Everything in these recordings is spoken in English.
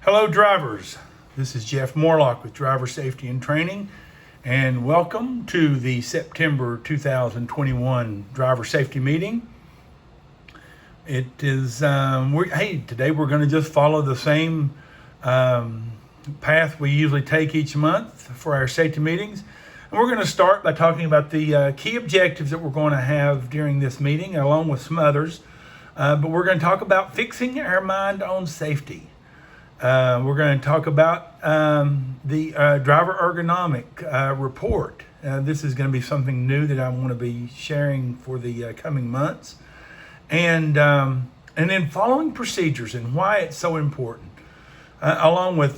Hello drivers, this is Jeff Morlock with Driver Safety and Training, and welcome to the September 2021 Driver Safety Meeting. It is, today we're going to just follow the same path we usually take each month for our safety meetings. And we're going to start by talking about the key objectives that we're going to have during this meeting, along with some others. But we're going to talk about fixing our mind on safety. We're going to talk about the driver ergonomic report. This is going to be something new that I want to be sharing for the coming months, and then following procedures and why it's so important, along with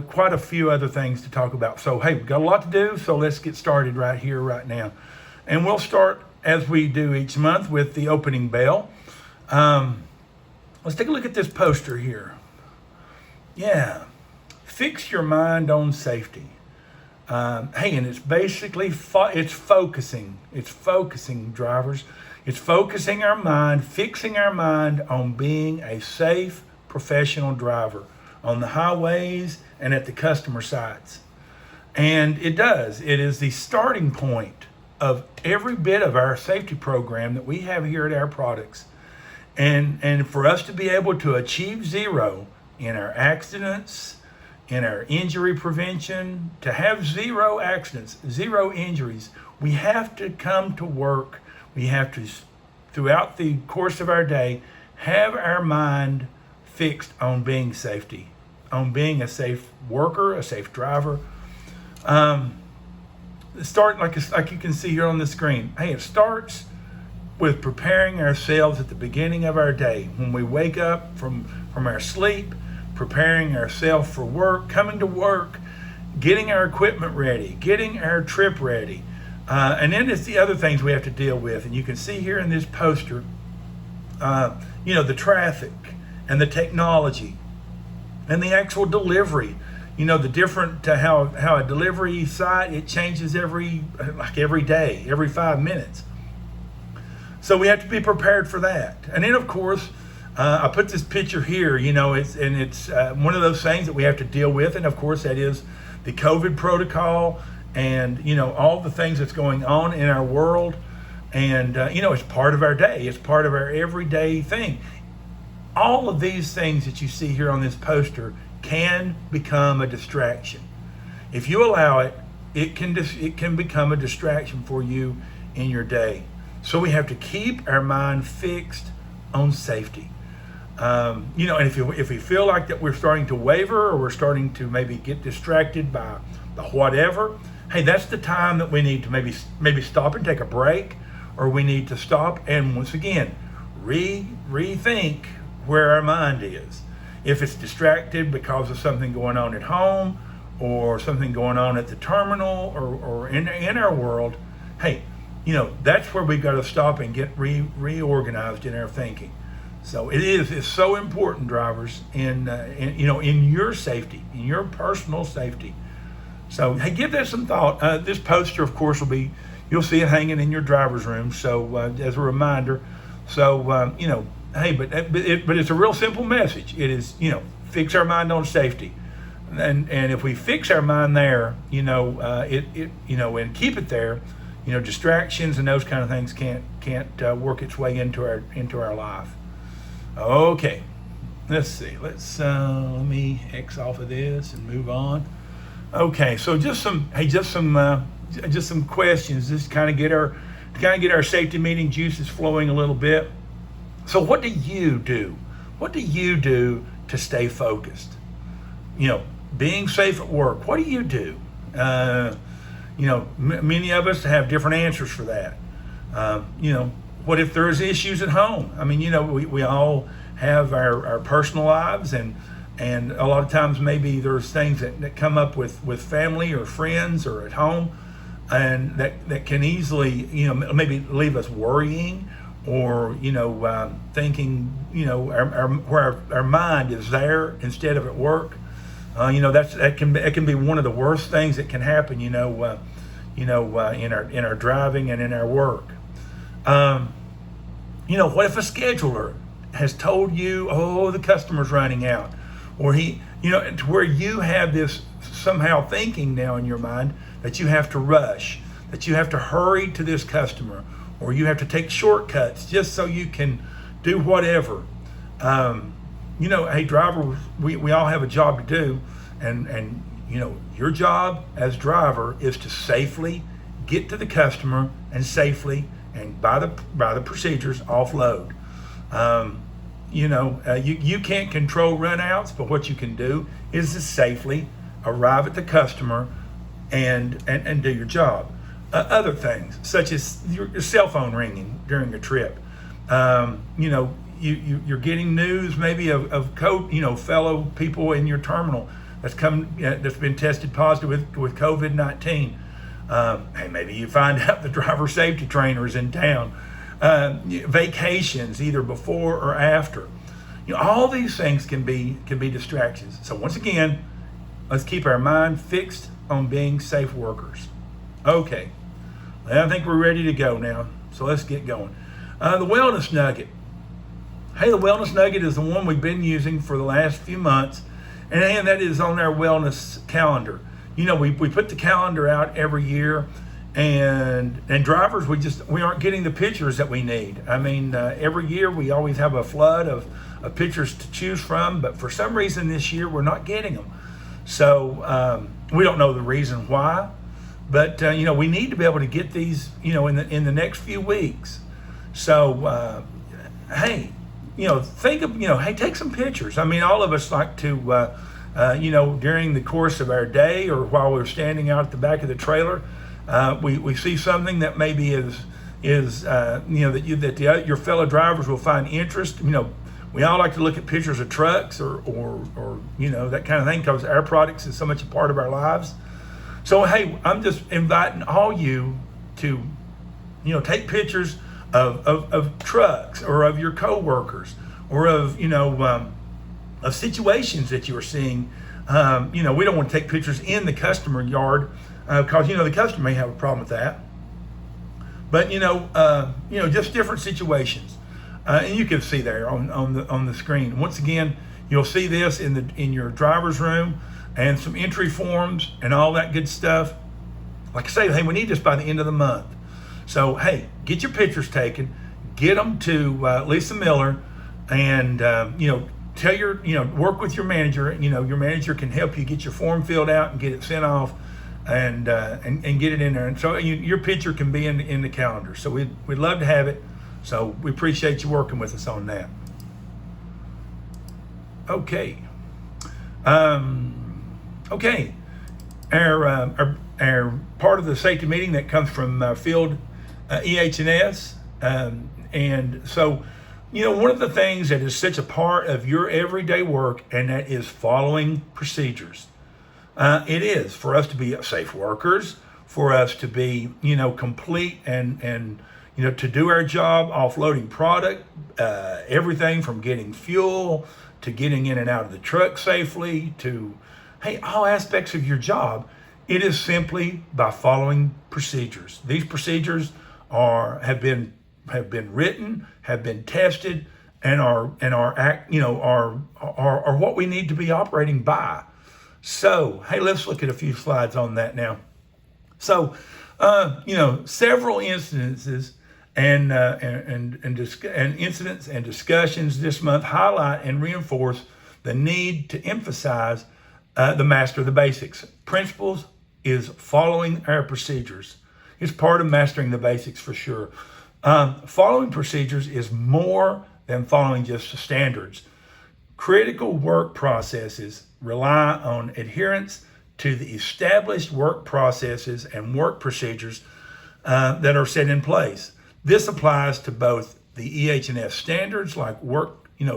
quite a few other things to talk about. So hey, we've got a lot to do, so let's get started right here, right now. And we'll start, as we do each month, with the opening bell. Let's take a look at this poster here. Yeah, fix your mind on safety. And it's basically it's focusing drivers. It's focusing our mind, fixing our mind on being a safe professional driver on the highways and at the customer sites. And it is the starting point of every bit of our safety program that we have here at Air Products. And for us to be able to achieve zero in our accidents, in our injury prevention, to have zero accidents, zero injuries, we have to come to work. We have to, throughout the course of our day, have our mind fixed on being safety, on being a safe worker, a safe driver. Start like you can see here on the screen. It starts with preparing ourselves at the beginning of our day. When we wake up from our sleep, preparing ourselves for work, coming to work, getting our equipment ready, getting our trip ready. And then it's the other things we have to deal with. And you can see here in this poster, the traffic and the technology and the actual delivery. The different how a delivery site, it changes every day, every 5 minutes. So we have to be prepared for that. And then of course, I put this picture here, it's one of those things that we have to deal with. And of course, that is the COVID protocol and, all the things that's going on in our world. And, it's part of our day. It's part of our everyday thing. All of these things that you see here on this poster can become a distraction. If you allow it, it can become a distraction for you in your day. So we have to keep our mind fixed on safety. And if we feel like that we're starting to waver or we're starting to maybe get distracted by whatever, that's the time that we need to maybe stop and take a break, or we need to stop and once again rethink where our mind is. If it's distracted because of something going on at home or something going on at the terminal or in our world, that's where we've got to stop and get reorganized in our thinking. So it's so important, drivers, in your safety, in your personal safety. So give that some thought. This poster, of course, you'll see it hanging in your driver's room. So as a reminder, but it's a real simple message. It is, fix our mind on safety, and if we fix our mind there, and keep it there, distractions and those kind of things can't work its way into our life. Okay, let's see. Let me X off of this and move on. Okay, so just some questions, just kind of get our safety meeting juices flowing a little bit. So what do you do? What do you do to stay focused? Being safe at work. What do you do? Many of us have different answers for that. What if there's issues at home? We all have our personal lives, and a lot of times maybe there's things that come up with family or friends or at home, and that can easily, maybe leave us worrying or, thinking, where our mind is there instead of at work. That can be one of the worst things that can happen, in our driving and in our work. What if a scheduler has told you, the customer's running out? or to where you have this somehow thinking now in your mind that you have to rush, that you have to hurry to this customer, or you have to take shortcuts just so you can do whatever. Hey, driver, we all have a job to do, and your job as driver is to safely get to the customer and safely and by the procedures offload. You can't control runouts, but what you can do is to safely arrive at the customer and do your job. Other things, such as your cell phone ringing during a trip. You're getting news maybe of fellow people in your terminal that's been tested positive with COVID-19. Hey, maybe you find out the driver safety trainer is in town. Vacations, either before or after. All these things can be distractions. So once again, let's keep our mind fixed on being safe workers. Okay, I think we're ready to go now. So let's get going. The Wellness Nugget. Hey, the Wellness Nugget is the one we've been using for the last few months, and that is on our wellness calendar. We put the calendar out every year, and drivers, we aren't getting the pictures that we need. I mean, every year we always have a flood of pictures to choose from, but for some reason this year we're not getting them. So we don't know the reason why, but we need to be able to get these in the next few weeks. So hey, think of hey, take some pictures. I mean, all of us like to during the course of our day or while we're standing out at the back of the trailer, we see something that maybe is your fellow drivers will find interest. We all like to look at pictures of trucks or that kind of thing because our products is so much a part of our lives. So hey, I'm just inviting all you to take pictures of trucks or of your coworkers or of situations that you are seeing. We don't want to take pictures in the customer yard because the customer may have a problem with that. But just different situations, and you can see there on the screen. Once again, you'll see this in your driver's room and some entry forms and all that good stuff. Like I say, hey, we need this by the end of the month. So hey, get your pictures taken, get them to Lisa Miller, and tell work with your manager. Your manager can help you get your form filled out and get it sent off, and get it in there. And so your picture can be in the calendar. So we'd love to have it. So we appreciate you working with us on that. Okay. Okay. Our part of the safety meeting that comes from Field EH&S, and so one of the things that is such a part of your everyday work, and that is following procedures. It is for us to be safe workers, for us to be complete and to do our job offloading product, everything from getting fuel to getting in and out of the truck safely to all aspects of your job. It is simply by following procedures. These procedures have been written, have been tested, and are what we need to be operating by. So hey, let's look at a few slides on that now. So several incidences and incidents and discussions this month highlight and reinforce the need to emphasize the master of the basics. Principles is following our procedures. It's part of mastering the basics for sure. Following procedures is more than following just the standards. Critical work processes rely on adherence to the established work processes and work procedures that are set in place. This applies to both the EH&S standards like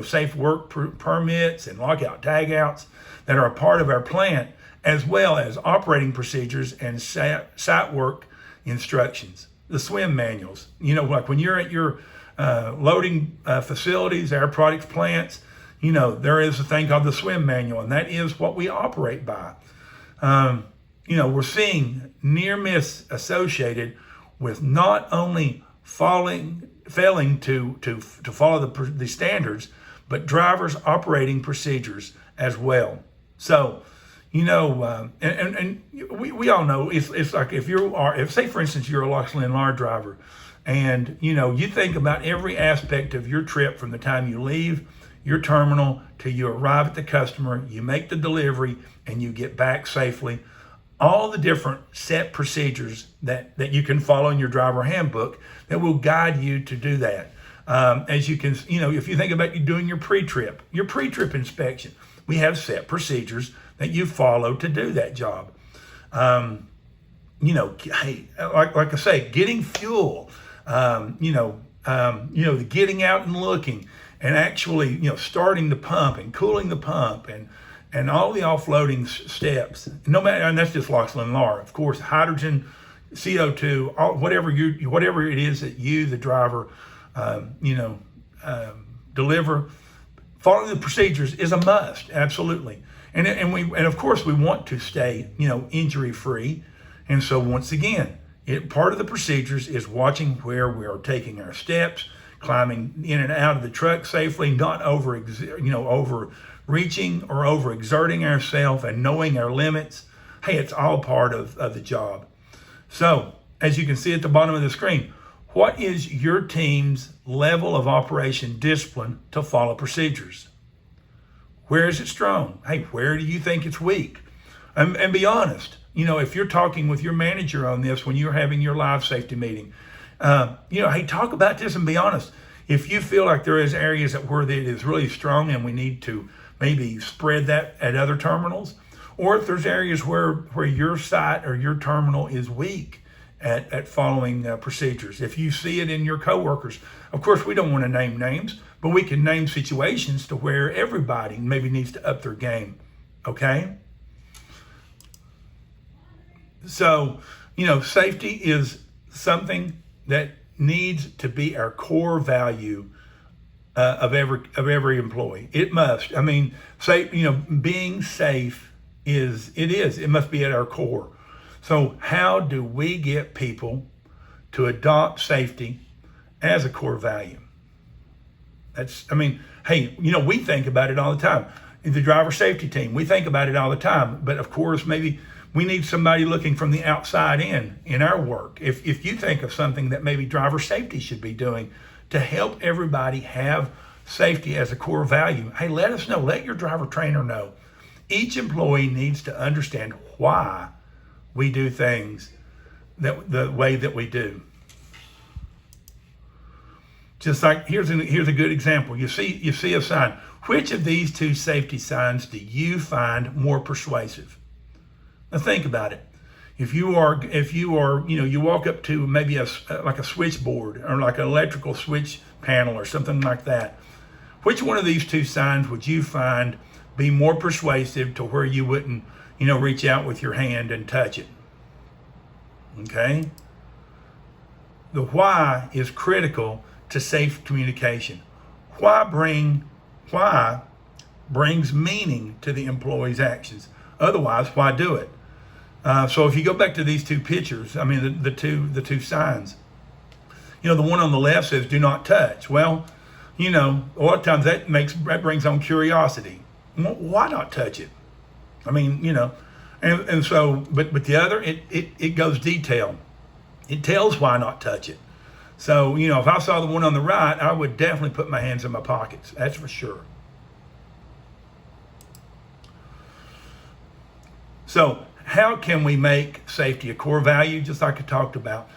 safe work permits and lockout tagouts that are a part of our plant, as well as operating procedures and site work instructions. The SWIM manuals, like when you're at your loading facilities, our products plants, there is a thing called the SWIM manual, and that is what we operate by. We're seeing near miss associated with not only failing to follow the standards, but drivers' operating procedures as well. So, and we all know it's like if say for instance you're a Loxley and Lar driver, and you think about every aspect of your trip from the time you leave your terminal till you arrive at the customer, you make the delivery, and you get back safely. All the different set procedures that you can follow in your driver handbook that will guide you to do that. As you can, if you think about you doing your pre-trip inspection, we have set procedures that you follow to do that job. Hey, like I say, getting fuel, the getting out and looking, and actually, starting the pump and cooling the pump and all the offloading steps. No matter, and that's just Loxley and Lar. Of course, hydrogen, CO2, whatever it is that you, the driver, deliver. Following the procedures is a must, absolutely. And of course we want to stay, injury free. And so once again, part of the procedures is watching where we are taking our steps, climbing in and out of the truck safely, not overreaching or overexerting ourselves, and knowing our limits. Hey, it's all part of the job. So as you can see at the bottom of the screen, what is your team's level of operation discipline to follow procedures? Where is it strong? Hey, where do you think it's weak? And be honest. If you're talking with your manager on this when you're having your live safety meeting, hey, talk about this and be honest. If you feel like there is areas where it is really strong and we need to maybe spread that at other terminals, or if there's areas where your site or your terminal is weak at following procedures. If you see it in your coworkers, of course, we don't want to name names, but we can name situations to where everybody maybe needs to up their game, okay? So, safety is something that needs to be our core value of every employee. It must. I mean, being safe it must be at our core. So how do we get people to adopt safety as a core value? Hey, we think about it all the time. In the driver safety team, we think about it all the time. But of course, maybe we need somebody looking from the outside in our work. If you think of something that maybe driver safety should be doing to help everybody have safety as a core value, hey, let us know. Let your driver trainer know. Each employee needs to understand why we do things the way that we do. Just like here's a good example. You see a sign. Which of these two safety signs do you find more persuasive? Now think about it. If you are, you walk up to maybe like a switchboard or like an electrical switch panel or something like that. Which one of these two signs would you find be more persuasive to where you wouldn't, reach out with your hand and touch it? Okay. The why is critical to safe communication. Why brings meaning to the employee's actions. Otherwise, why do it? So if you go back to these two pictures, the two signs, the one on the left says "do not touch." Well, a lot of times that brings on curiosity. Why not touch it? And so, but the other, it goes detail. It tells why not touch it. So, if I saw the one on the right, I would definitely put my hands in my pockets. That's for sure. So how can we make safety a core value, just like I talked about?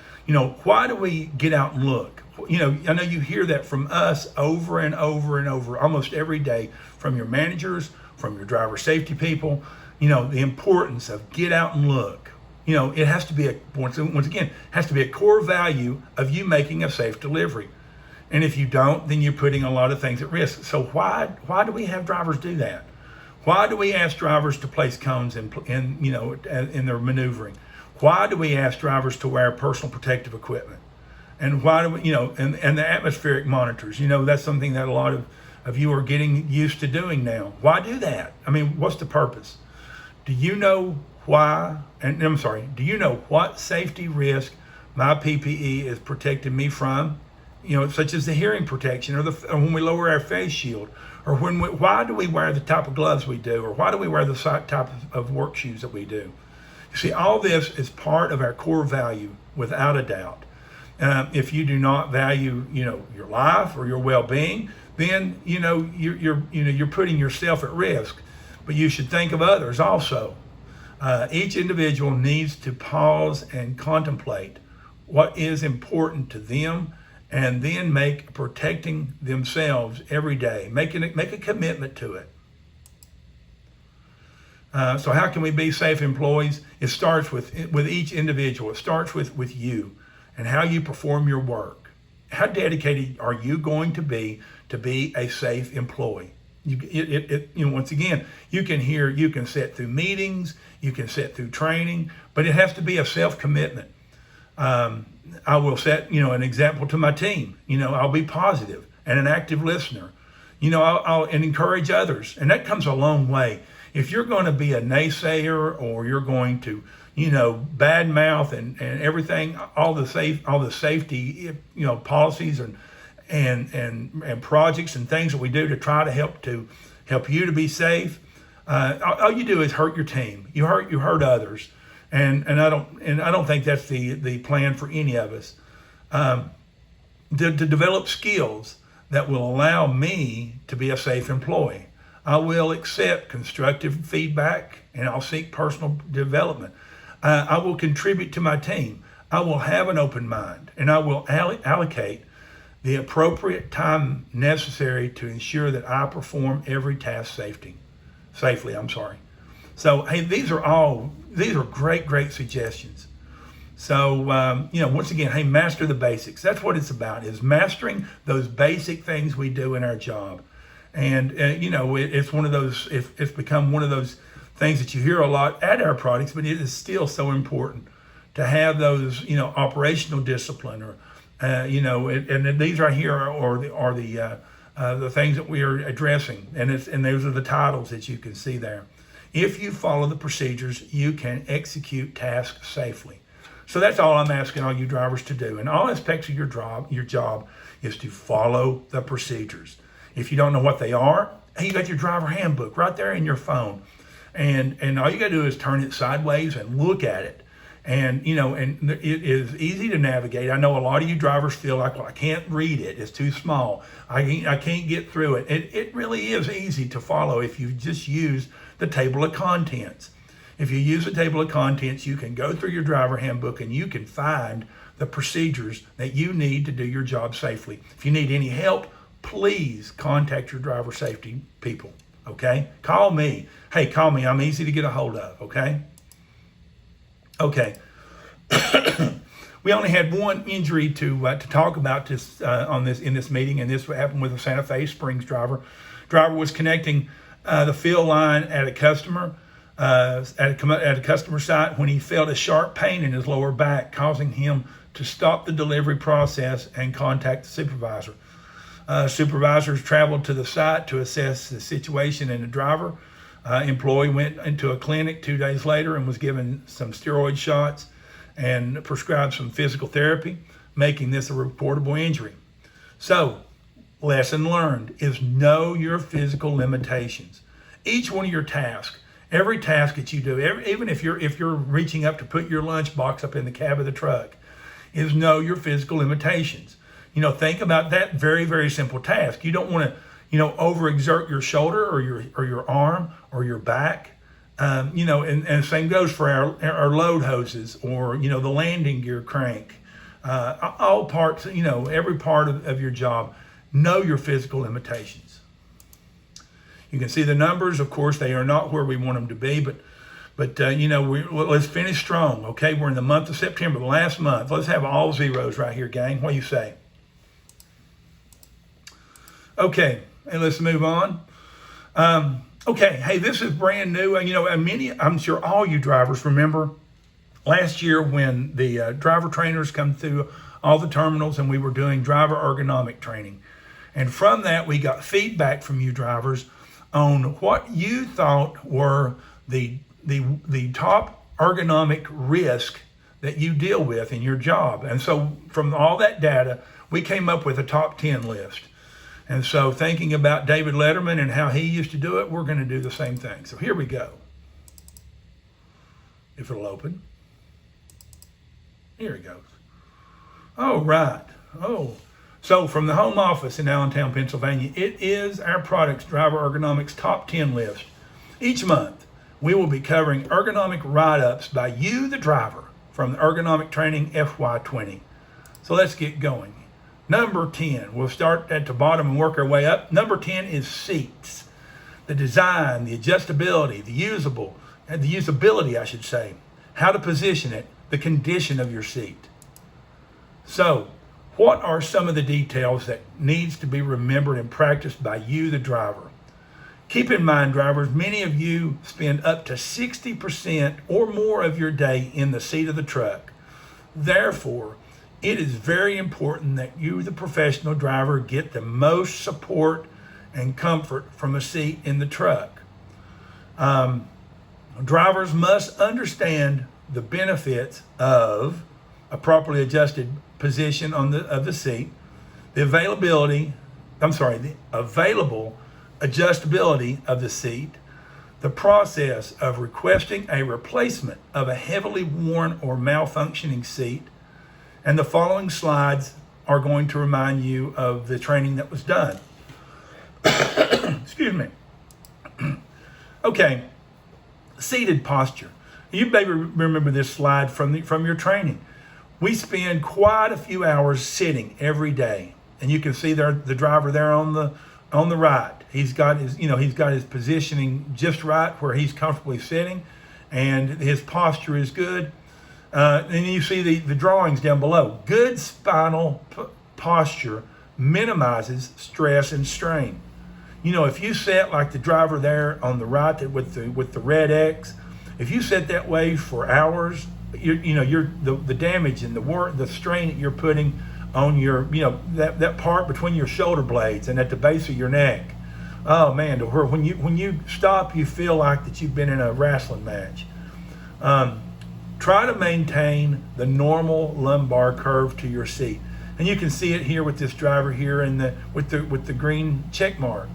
Why do we get out and look? I know you hear that from us over and over and over, almost every day, from your managers, from your driver safety people, the importance of get out and look. It has to be once again, has to be a core value of you making a safe delivery. And if you don't, then you're putting a lot of things at risk. So why do we have drivers do that? Why do we ask drivers to place cones in their maneuvering? Why do we ask drivers to wear personal protective equipment? And why do we, and the atmospheric monitors, that's something that a lot of you are getting used to doing now. Why do that? What's the purpose? Do you know why, do you know what safety risk my PPE is protecting me from? Such as the hearing protection or when we lower our face shield, or why do we wear the type of gloves we do, or why do we wear the type of work shoes that we do? You see, all this is part of our core value, without a doubt. If you do not value, your life or your well-being, then you're putting yourself at risk. But you should think of others also. Each individual needs to pause and contemplate what is important to them, and then make protecting themselves every day. Make a commitment to it. So how can we be safe employees? It starts with each individual. It starts with you and how you perform your work. How dedicated are you going to be a safe employee? Once again, you can sit through meetings, you can sit through training, but it has to be a self-commitment. I will set, an example to my team. I'll be positive and an active listener. I'll encourage others, and that comes a long way. If you're going to be a naysayer, or you're going to, badmouth and everything, all the safety, policies and projects and things that we do to try to help you to be safe, all you do is hurt your team. You hurt others, and I don't think that's the plan for any of us. To develop skills that will allow me to be a safe employee. I will accept constructive feedback, and I'll seek personal development. I will contribute to my team. I will have an open mind, and I will allocate the appropriate time necessary to ensure that I perform every task safely. So, hey, these are great suggestions. So, once again, hey, master the basics. That's what it's about, is mastering those basic things we do in our job. And, it's one of those, it's become one of those things that you hear a lot at our products, but it is still so important to have those, operational discipline, or, and these right here are the things that we are addressing. And those are the titles that you can see there. If you follow the procedures, you can execute tasks safely. So that's all I'm asking all you drivers to do. In all aspects of your job is to follow the procedures. If you don't know what they are, hey, you got your driver handbook right there in your phone. And all you got to do is turn it sideways and look at it. And, and it is easy to navigate. I know a lot of you drivers feel like, well, I can't read it. It's too small. I can't get through it. It really is easy to follow if you just use the table of contents. If you use the table of contents, you can go through your driver handbook and you can find the procedures that you need to do your job safely. If you need any help, please contact your driver safety people, okay? Call me. Hey, call me. I'm easy to get a hold of, okay? Okay. We only had one injury to talk about this in this meeting, and this happened with a Santa Fe Springs driver. Driver was connecting the fill line at a customer at a customer site when he felt a sharp pain in his lower back, causing him to stop the delivery process and contact the supervisor. Supervisors traveled to the site to assess the situation, and the driver employee went into a clinic 2 days later and was given some steroid shots and prescribed some physical therapy, making this a reportable injury. So, lesson learned is know your physical limitations. Each one of your tasks, every task that you do, even if you're reaching up to put your lunchbox up in the cab of the truck, is know your physical limitations. Think about that very, very simple task. You don't want to, overexert your shoulder or your arm or your back. And the same goes for our load hoses or, the landing gear crank. All parts, every part of your job, know your physical limitations. You can see the numbers. Of course, they are not where we want them to be, but let's finish strong, okay? We're in the month of September, the last month. Let's have all zeros right here, gang. What do you say? Okay, and let's move on. Okay, hey, this is brand new. I'm sure all you drivers remember last year when the driver trainers come through all the terminals and we were doing driver ergonomic training. And from that, we got feedback from you drivers on what you thought were the top ergonomic risk that you deal with in your job. And so from all that data, we came up with a top 10 list. And so thinking about David Letterman and how he used to do it, we're going to do the same thing. So here we go. If it'll open. Here it goes. Oh, right. Oh. So from the home office in Allentown, Pennsylvania, it is our products driver ergonomics top 10 list. Each month, we will be covering ergonomic write-ups by you, the driver, from the Ergonomic Training FY20. So let's get going. Number 10, we'll start at the bottom and work our way up. Number 10 is seats. The design, the adjustability, the usability, I should say, how to position it, the condition of your seat. So, what are some of the details that needs to be remembered and practiced by you, the driver? Keep in mind, drivers, many of you spend up to 60% or more of your day in the seat of the truck. Therefore, it is very important that you, the professional driver, get the most support and comfort from a seat in the truck. Drivers must understand the benefits of a properly adjusted position of the seat, the available adjustability of the seat, the process of requesting a replacement of a heavily worn or malfunctioning seat, and the following slides are going to remind you of the training that was done. Excuse me. Okay, seated posture. You may remember this slide from your training. We spend quite a few hours sitting every day, and you can see there the driver there on the right. He's got his positioning just right where he's comfortably sitting, and his posture is good. And you see the drawings down below. Good spinal posture minimizes stress and strain. You know, if you sit like the driver there on the right with the red X, if you sit that way for hours, the damage and the strain that you're putting on your, that part between your shoulder blades and at the base of your neck. Oh man, to where when you stop, you feel like that you've been in a wrestling match. Try to maintain the normal lumbar curve to your seat, and you can see it here with this driver here with the green check mark.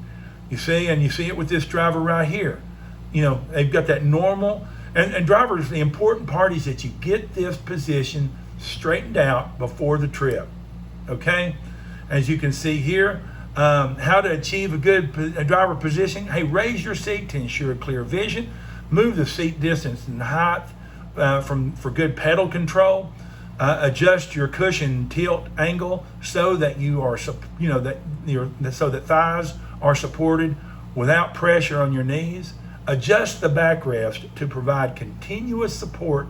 You see it with this driver right here. They've got that normal. And drivers, the important part is that you get this position straightened out before the trip. Okay, as you can see here, how to achieve a good driver position. Hey, raise your seat to ensure clear vision. Move the seat distance and height for good pedal control. Adjust your cushion tilt angle so that so that thighs are supported without pressure on your knees. Adjust the backrest to provide continuous support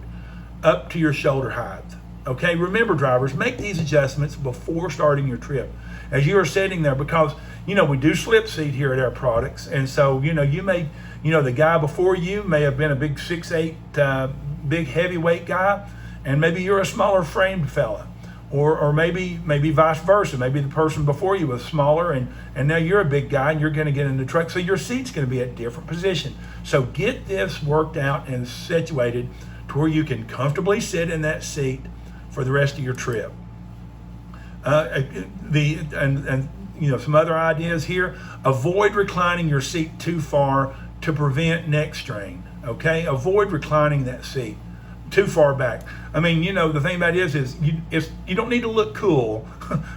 up to your shoulder height. Okay, remember drivers, make these adjustments before starting your trip. As you are sitting there, because, we do slip seat here at our products. And so, you may, the guy before you may have been a big 6'8", big heavyweight guy, and maybe you're a smaller framed fella. Or maybe vice versa. Maybe the person before you was smaller and now you're a big guy and you're going to get in the truck. So your seat's going to be at a different position. So get this worked out and situated to where you can comfortably sit in that seat for the rest of your trip. Some other ideas here. Avoid reclining your seat too far to prevent neck strain. Okay, avoid reclining that seat too far back. I mean, the thing about it is you don't need to look cool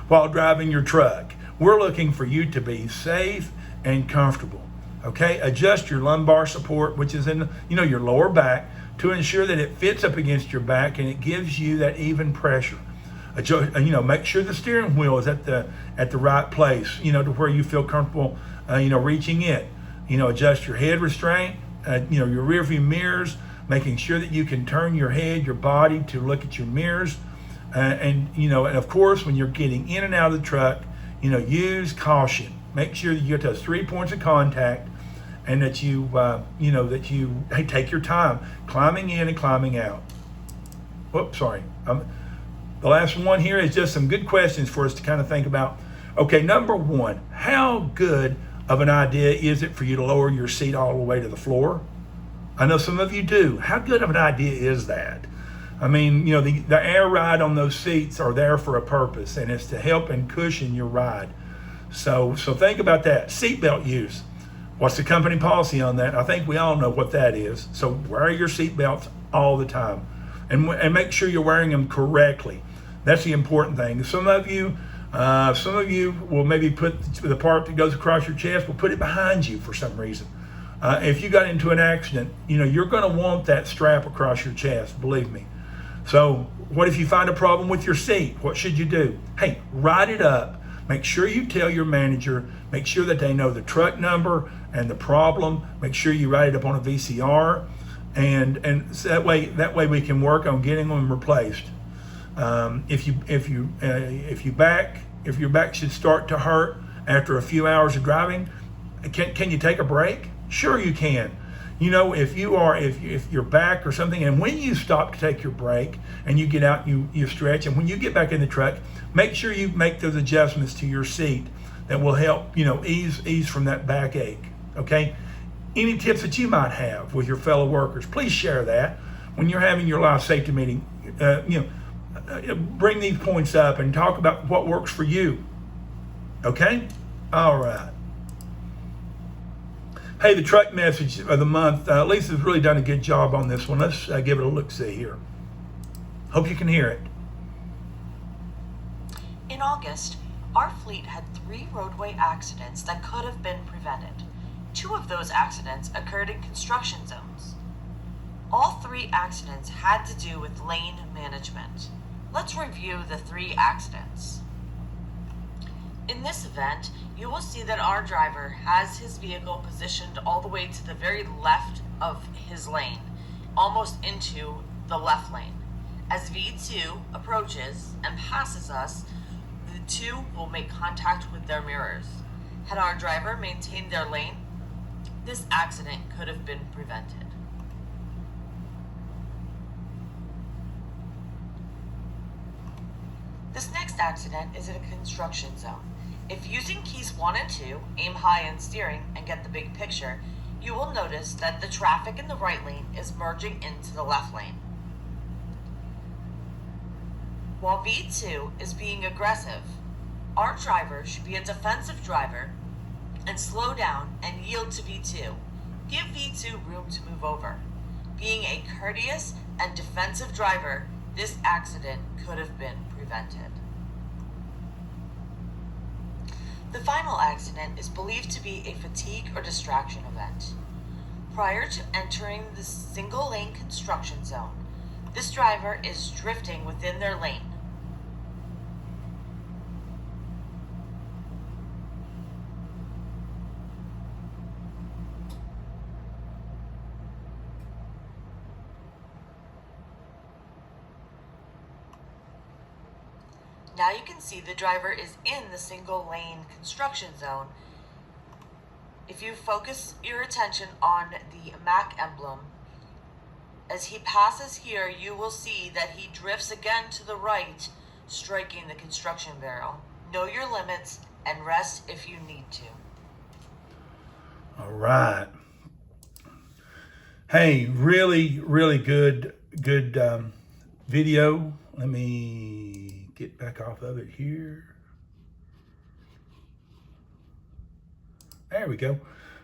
while driving your truck. We're looking for you to be safe and comfortable. Okay, adjust your lumbar support, which is in your lower back, to ensure that it fits up against your back and it gives you that even pressure. Make sure the steering wheel is at the right place, to where you feel comfortable, reaching it. Adjust your head restraint, your rear view mirrors, making sure that you can turn your head, your body to look at your mirrors. And of course, when you're getting in and out of the truck, use caution. Make sure that you get those 3 points of contact and that you take your time climbing in and climbing out. Whoops, sorry. The last one here is just some good questions for us to kind of think about. Okay, number one, how good of an idea is it for you to lower your seat all the way to the floor? I know some of you do. How good of an idea is that? I mean, the air ride on those seats are there for a purpose, and it's to help and cushion your ride. So think about that. Seatbelt use. What's the company policy on that? I think we all know what that is. So wear your seatbelts all the time, and make sure you're wearing them correctly. That's the important thing. Some of you will maybe put the part that goes across your chest, will put it behind you for some reason. If you got into an accident, you're going to want that strap across your chest, believe me. So what if you find a problem with your seat? What should you do? Hey, write it up. Make sure you tell your manager. Make sure that they know the truck number and the problem. Make sure you write it up on a VCR, and so that way we can work on getting them replaced. If your back should start to hurt after a few hours of driving, can you take a break? Sure you can. If your back or something, and when you stop to take your break and you get out, you stretch, and when you get back in the truck, make sure you make those adjustments to your seat that will help ease from that backache. Okay. Any tips that you might have with your fellow workers, please share that when you're having your life safety meeting. Bring these points up and talk about what works for you. Okay? All right. Hey, the truck message of the month. Lisa's really done a good job on this one. Let's give it a look-see here. Hope you can hear it. In August, our fleet had 3 roadway accidents that could have been prevented. 2 of those accidents occurred in construction zones. All 3 accidents had to do with lane management. Let's review the 3 accidents. In this event, you will see that our driver has his vehicle positioned all the way to the very left of his lane, almost into the left lane. As V2 approaches and passes us, the 2 will make contact with their mirrors. Had our driver maintained their lane, this accident could have been prevented. This next accident is in a construction zone. If using keys 1 and 2, aim high in steering, and get the big picture, you will notice that the traffic in the right lane is merging into the left lane. While V2 is being aggressive, our driver should be a defensive driver and slow down and yield to V2. Give V2 room to move over. Being a courteous and defensive driver, this accident could have been prevented. The final accident is believed to be a fatigue or distraction event. Prior to entering the single lane construction zone, this driver is drifting within their lane. Now you can see the driver is in the single lane construction zone. If you focus your attention on the Mac emblem, as he passes here, you will see that he drifts again to the right, striking the construction barrel. Know your limits and rest if you need to. All right. Hey, really, really good video. Let me get back off of it here. There we go.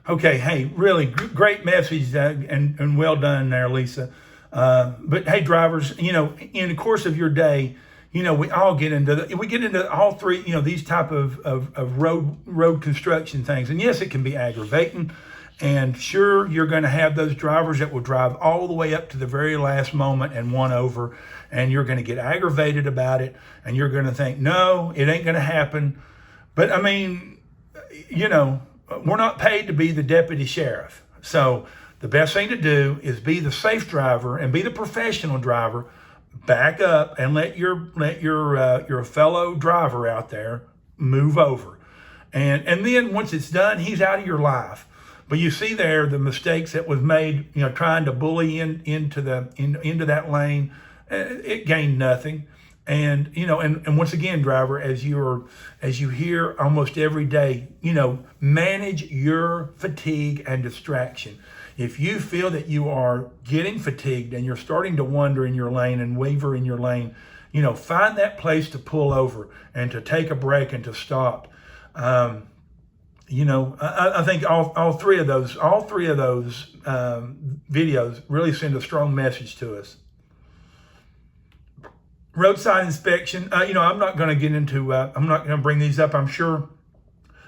Okay, hey, really great message and well done there, Lisa. But hey, drivers, in the course of your day, we all get into all 3, these type of road construction things. And yes, it can be aggravating. And sure, you're going to have those drivers that will drive all the way up to the very last moment and one over, and you're going to get aggravated about it, and you're going to think, no, it ain't going to happen. But I mean, we're not paid to be the deputy sheriff. So the best thing to do is be the safe driver and be the professional driver. Back up and let your fellow driver out there move over. And then once it's done, he's out of your life. But you see there the mistakes that was made, trying to bully into that lane. It gained nothing. And and once again, driver, as you hear almost every day, manage your fatigue and distraction. If you feel that you are getting fatigued and you're starting to wander in your lane and waver in your lane, find that place to pull over and to take a break and to stop. I think all three of those videos really send a strong message to us. Roadside inspection. I'm not going to get into. I'm not going to bring these up. I'm sure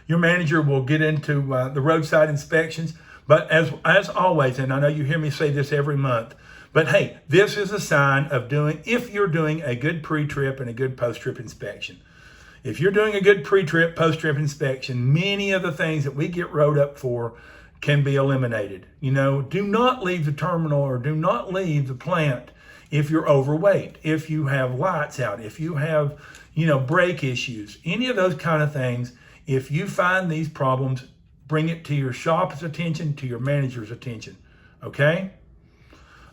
your manager will get into the roadside inspections. But as always, and I know you hear me say this every month, but hey, this is a sign of if you're doing a good pre-trip and a good post-trip inspection. If you're doing a good pre-trip, post-trip inspection, many of the things that we get wrote up for can be eliminated. Do not leave the terminal or do not leave the plant if you're overweight, if you have lights out, if you have, brake issues, any of those kind of things. If you find these problems, bring it to your shop's attention, to your manager's attention. Okay?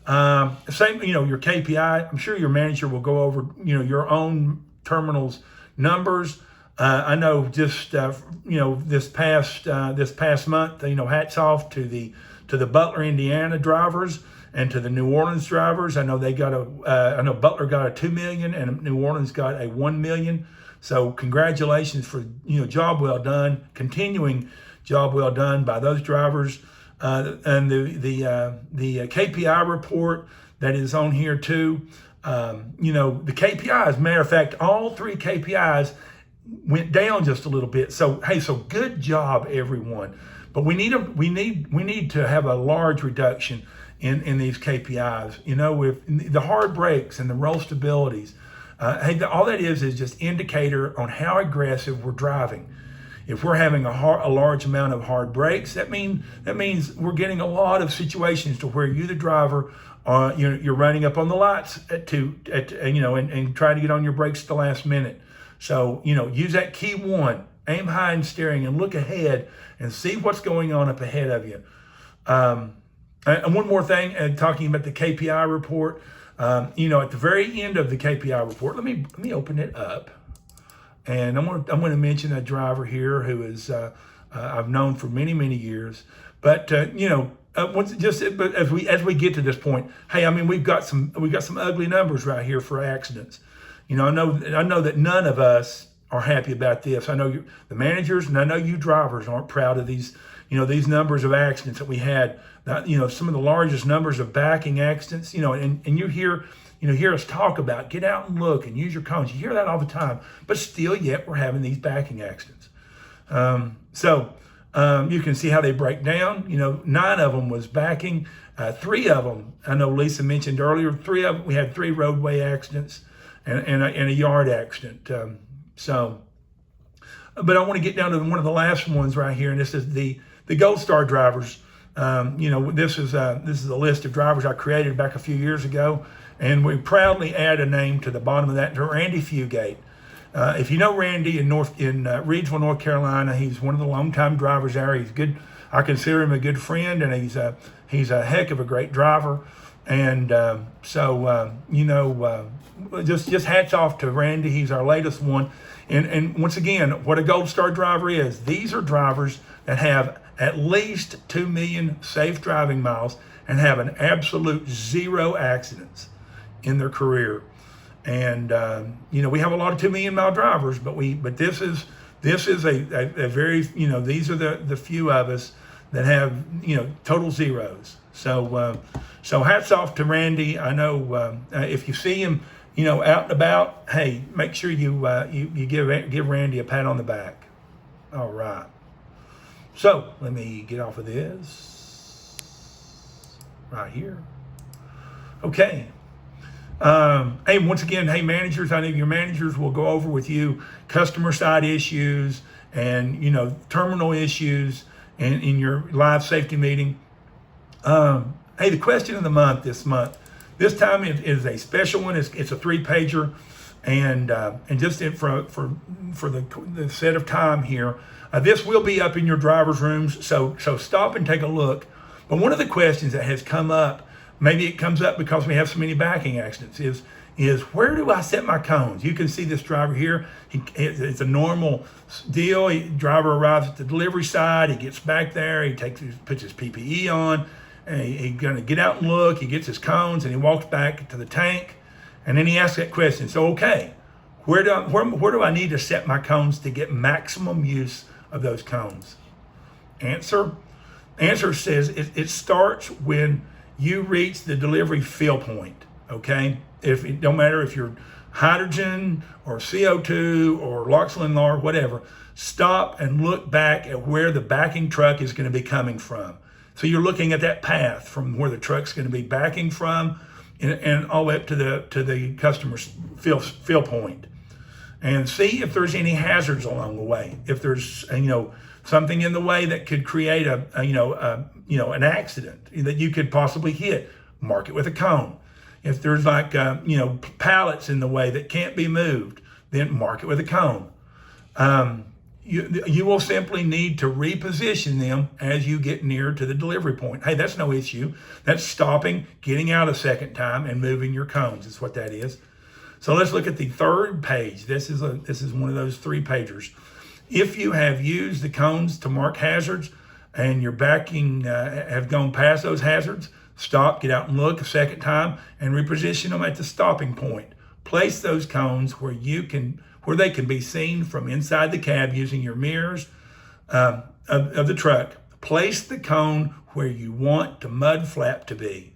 Same, your KPI. I'm sure your manager will go over, your own terminal's numbers. I know just this past month, hats off to the Butler, Indiana drivers and to the New Orleans drivers. I know I know Butler got a 2 million and New Orleans got a 1 million. So congratulations for job well done, continuing job well done by those drivers. And the KPI report that is on here too. The KPIs, as a matter of fact, all three KPIs went down just a little bit. So, hey, so good job, everyone. But we need to have a large reduction in these KPIs. With the hard brakes and the roll stabilities, hey, all that is just indicator on how aggressive we're driving. If we're having a large amount of hard brakes, that means we're getting a lot of situations to where you, the driver, you're running up on the lights and trying to get on your brakes at the last minute. So, use that key one, aim high in steering and look ahead and see what's going on up ahead of you. And one more thing, talking about the KPI report, at the very end of the KPI report, let me open it up. And I'm going to mention a driver here who is I've known for many, many years. But but as we get to this point, hey, we've got some ugly numbers right here for accidents. I know that none of us are happy about this. I know the managers, and I know you drivers aren't proud of these numbers of accidents that we had. Some of the largest numbers of backing accidents. And you hear us talk about get out and look and use your cones. You hear that all the time, but still yet we're having these backing accidents. You can see how they break down. 9 of them was backing. 3 of them, I know Lisa mentioned earlier, we had 3 roadway accidents and a yard accident. But I want to get down to one of the last ones right here, and this is the Gold Star drivers. This is a list of drivers I created back a few years ago, and we proudly add a name to the bottom of that, to Randy Fugate. If you know Randy in Reidsville, North Carolina, he's one of the longtime drivers there. He's good. I consider him a good friend, and he's a heck of a great driver. And just hats off to Randy. He's our latest one. And once again, what a Gold Star driver is, these are drivers that have at least 2 million safe driving miles and have an absolute 0 accidents in their career. And we have a lot of 2 million mile drivers, but this is a very, these are the few of us that have total zeros. So hats off to Randy. I know if you see him out and about, hey, make sure you give Randy a pat on the back. All right. So let me get off of this right here. Okay. Hey, once again, hey, managers, I know your managers will go over with you customer side issues and, terminal issues in your live safety meeting. Hey, the question of the month this time it is a special one. It's a 3-pager, and just for the set of time here, this will be up in your driver's rooms. So stop and take a look. But one of the questions that has come up, maybe it comes up because we have so many backing accidents, is where do I set my cones? You can see this driver here. It's a normal deal. Driver arrives at the delivery side. He gets back there. He puts his PPE on. And he's going to get out and look. He gets his cones and he walks back to the tank. And then he asks that question. So, okay, where do I need to set my cones to get maximum use of those cones? Answer says it starts when you reach the delivery fill point, okay? If it don't matter if you're hydrogen or CO2 or LOX/LENR, whatever, stop and look back at where the backing truck is going to be coming from. So you're looking at that path from where the truck's going to be backing from and all the way up to the customer's fill point. And see if there's any hazards along the way. If there's something in the way that could create an accident that you could possibly hit, mark it with a cone. If there's pallets in the way that can't be moved, then mark it with a cone. You will simply need to reposition them as you get near to the delivery point. Hey, that's no issue. That's stopping, getting out a second time, and moving your cones is what that is. So let's look at the third page. This is one of those 3-pagers. If you have used the cones to mark hazards and your backing have gone past those hazards, stop, get out and look a second time, and reposition them at the stopping point. Place those cones where they can be seen from inside the cab using your mirrors of the truck. Place the cone where you want the mud flap to be.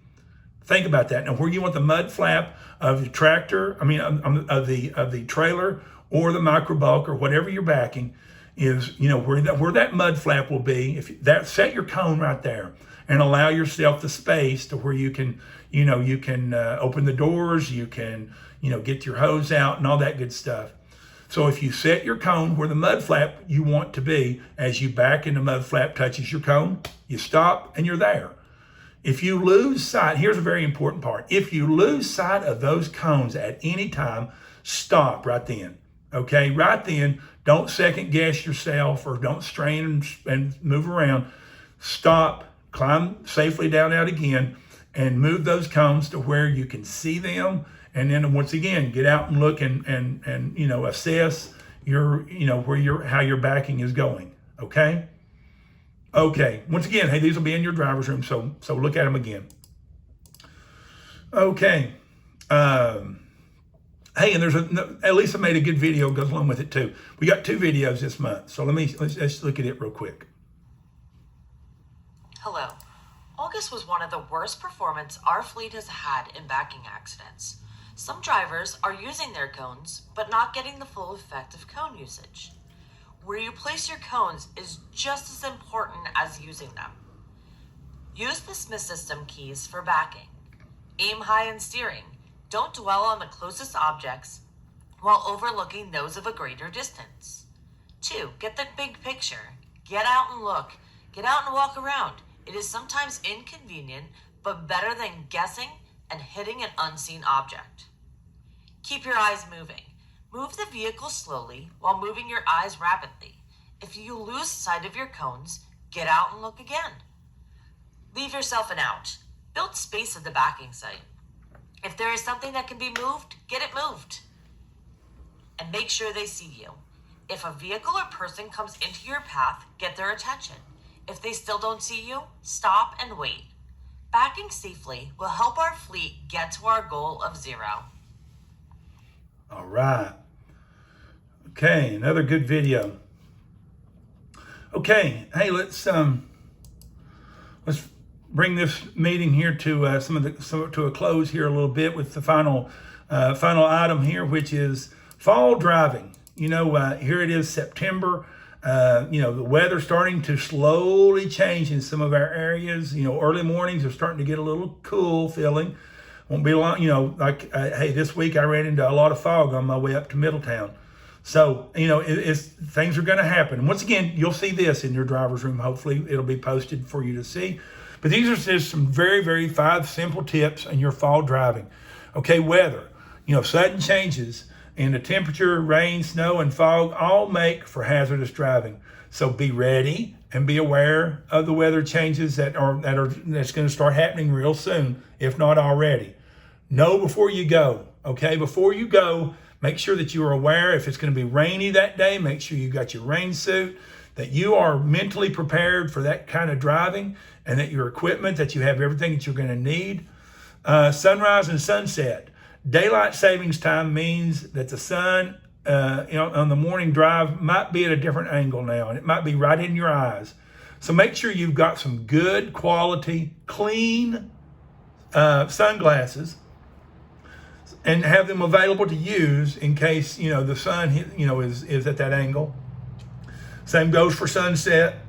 Think about that. Now, where you want the mud flap of the tractor, of the trailer or the micro bulk or whatever you're backing is, where that mud flap will be. Set your cone right there and allow yourself the space to where you can open the doors, you can, get your hose out and all that good stuff. So if you set your cone where the mud flap you want to be, as you back and the mud flap touches your cone, you stop and you're there. If you lose sight, here's a very important part. If you lose sight of those cones at any time, stop right then. Okay, right then, don't second guess yourself or don't strain and move around. Stop, climb safely down out again, and move those cones to where you can see them. And then once again, get out and look and assess how your backing is going. Okay. Okay. Once again, hey, these will be in your driver's room, so look at them again. Okay. Hey, and Elisa made a good video, goes along with it too. We got 2 videos this month, so let's look at it real quick. Hello. August was one of the worst performance our fleet has had in backing accidents. Some drivers are using their cones, but not getting the full effect of cone usage. Where you place your cones is just as important as using them. Use the Smith System keys for backing. Aim high in steering. Don't dwell on the closest objects while overlooking those of a greater distance. 2. Get the big picture. Get out and look. Get out and walk around. It is sometimes inconvenient, but better than guessing and hitting an unseen object. Keep your eyes moving. Move the vehicle slowly while moving your eyes rapidly. If you lose sight of your cones, get out and look again. Leave yourself an out. Build space at the backing site. If there is something that can be moved, get it moved. And make sure they see you. If a vehicle or person comes into your path, get their attention. If they still don't see you, stop and wait. Backing safely will help our fleet get to our goal of 0. All right. Okay, another good video. Okay, hey, let's bring this meeting here to to a close here a little bit with the final item here, which is fall driving. Here it is, September. The weather's starting to slowly change in some of our areas. Early mornings are starting to get a little cool feeling. Won't be long, hey, this week I ran into a lot of fog on my way up to Middletown. So, things are going to happen. Once again, you'll see this in your driver's room. Hopefully it'll be posted for you to see. But these are just some very, very 5 simple tips in your fall driving. Okay, weather. Sudden changes in the temperature, rain, snow, and fog all make for hazardous driving. So be ready and be aware of the weather changes that's going to start happening real soon, if not already. Know before you go. Okay, before you go, make sure that you are aware. If it's going to be rainy that day, make sure you got your rain suit, that you are mentally prepared for that kind of driving, and that your equipment, that you have everything that you're going to need. Sunrise and sunset. Daylight savings time means that the sun on the morning drive might be at a different angle now, and it might be right in your eyes. So make sure you've got some good quality, clean sunglasses, and have them available to use in case the sun is at that angle. Same goes for sunset,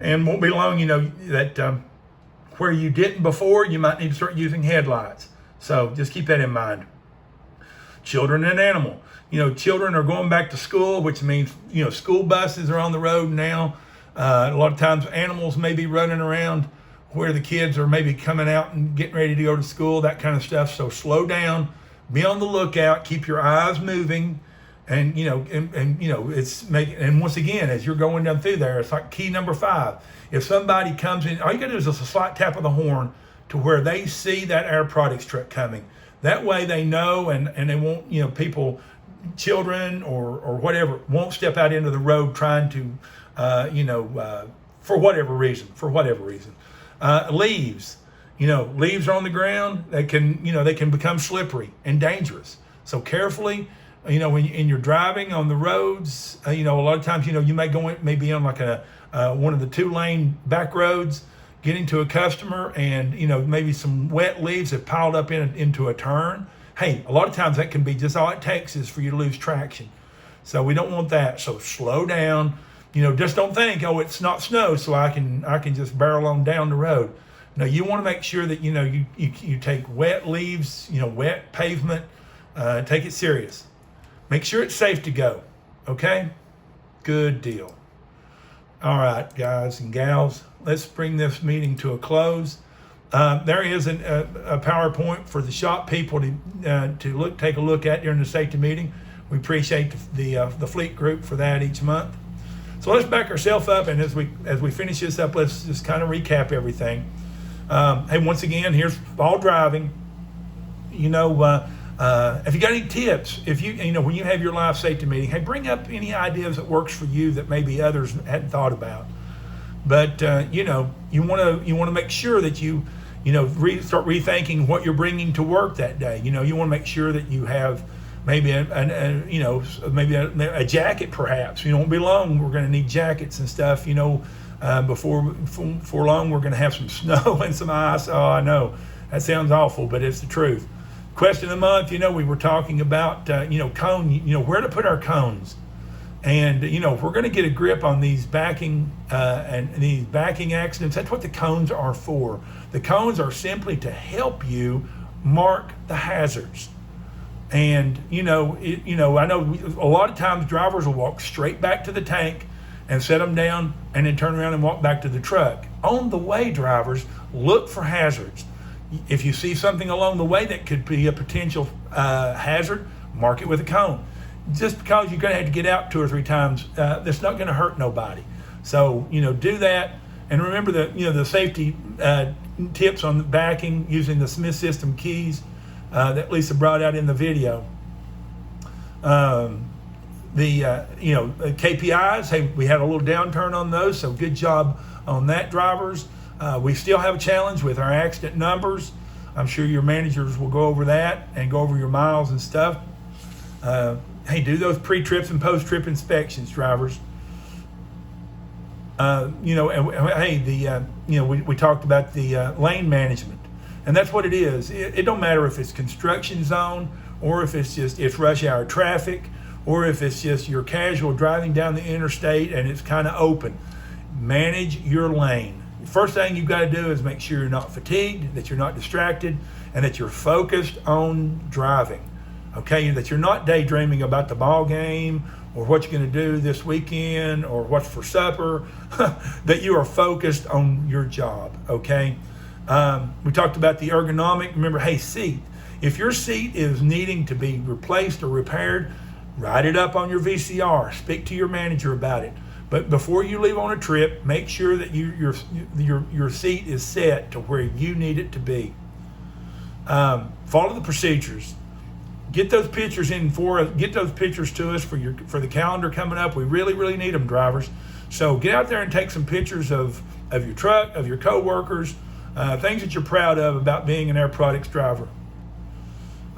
and won't be long that where you didn't before, you might need to start using headlights. So just keep that in mind. Children and animal. Children are going back to school, which means school buses are on the road now. A lot of times animals may be running around where the kids are maybe coming out and getting ready to go to school, that kind of stuff. So slow down, be on the lookout, keep your eyes moving, and and once again, as you're going down through there, it's like key number 5. If somebody comes in, all you gotta do is just a slight tap of the horn to where they see that Air Products truck coming. That way they know, and they won't, people, children or whatever, won't step out into the road trying to for whatever reason. Leaves, leaves are on the ground. They can become slippery and dangerous. So carefully, when you're driving on the roads, a lot of times, you may be on like one of the 2-lane back roads, getting to a customer, and maybe some wet leaves have piled up into a turn. Hey, a lot of times that can be just all it takes is for you to lose traction. So we don't want that. So slow down. Just don't think, oh, it's not snow, so I can just barrel on down the road. No, you want to make sure that you take wet leaves, wet pavement, take it serious. Make sure it's safe to go. Okay? Good deal. All right, guys and gals, let's bring this meeting to a close. There is a PowerPoint for the shop people to take a look at during the safety meeting. We appreciate the fleet group for that each month. So let's back ourselves up, and as we finish this up, let's just kind of recap everything. Hey, once again, here's all driving. If you got any tips, if when you have your life safety meeting, hey, bring up any ideas that works for you that maybe others hadn't thought about. But you want to make sure that you start rethinking what you're bringing to work that day. You want to make sure that you have maybe a jacket, perhaps. It won't be long. We're going to need jackets and stuff. Before long, we're going to have some snow and some ice. Oh, I know that sounds awful, but it's the truth. Question of the month. We were talking about cone. Where to put our cones. And if we're going to get a grip on these backing and these backing accidents, that's what the cones are for. The cones are simply to help you mark the hazards. And I know a lot of times drivers will walk straight back to the tank and set them down, and then turn around and walk back to the truck. On the way, drivers, look for hazards. If you see something along the way that could be a potential hazard, mark it with a cone. Just because you're going to have to get out 2 or 3 times, that's not going to hurt nobody. So, do that. And remember the safety tips on the backing using the Smith System keys that Lisa brought out in the video. KPIs, hey, we had a little downturn on those, so good job on that, drivers. We still have a challenge with our accident numbers. I'm sure your managers will go over that and go over your miles and stuff. Hey, do those pre-trips and post-trip inspections, drivers. We talked about the lane management, and that's what it is. It don't matter if it's construction zone, or if it's rush hour traffic, or if it's just your casual driving down the interstate and it's kind of open. Manage your lane. First thing you've got to do is make sure you're not fatigued, that you're not distracted, and that you're focused on driving. Okay, that you're not daydreaming about the ball game or what you're going to do this weekend or what's for supper, that you are focused on your job, okay? We talked about the ergonomic. Remember, hey, seat. If your seat is needing to be replaced or repaired, write it up on your VCR. Speak to your manager about it. But before you leave on a trip, make sure that your seat is set to where you need it to be. Follow the procedures. Get those pictures in for us. Get those pictures to us for the calendar coming up. We really, really need them, drivers. So get out there and take some pictures of your truck, of your coworkers, things that you're proud of about being an Air Products driver.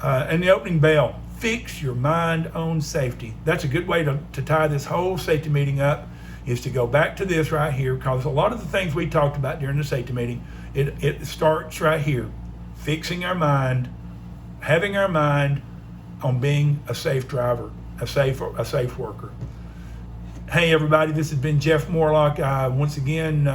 And the opening bell. fix your mind on safety. That's a good way to tie this whole safety meeting up, is to go back to this right here, because a lot of the things we talked about during the safety meeting, it starts right here. Fixing our mind, having our mind on being a safe driver, a safe worker. Hey everybody, this has been Jeff Morlock. I once again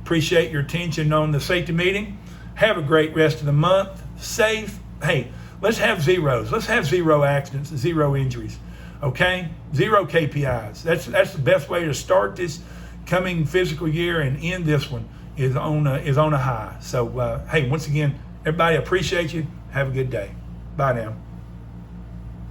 appreciate your attention on the safety meeting. Have a great rest of the month. Safe. Hey, let's have zeros. Let's have 0 accidents, 0 injuries. Okay? 0 KPIs. That's the best way to start this coming fiscal year and end this one is on a high. So hey, once again, everybody, appreciate you. Have a good day. Bye now.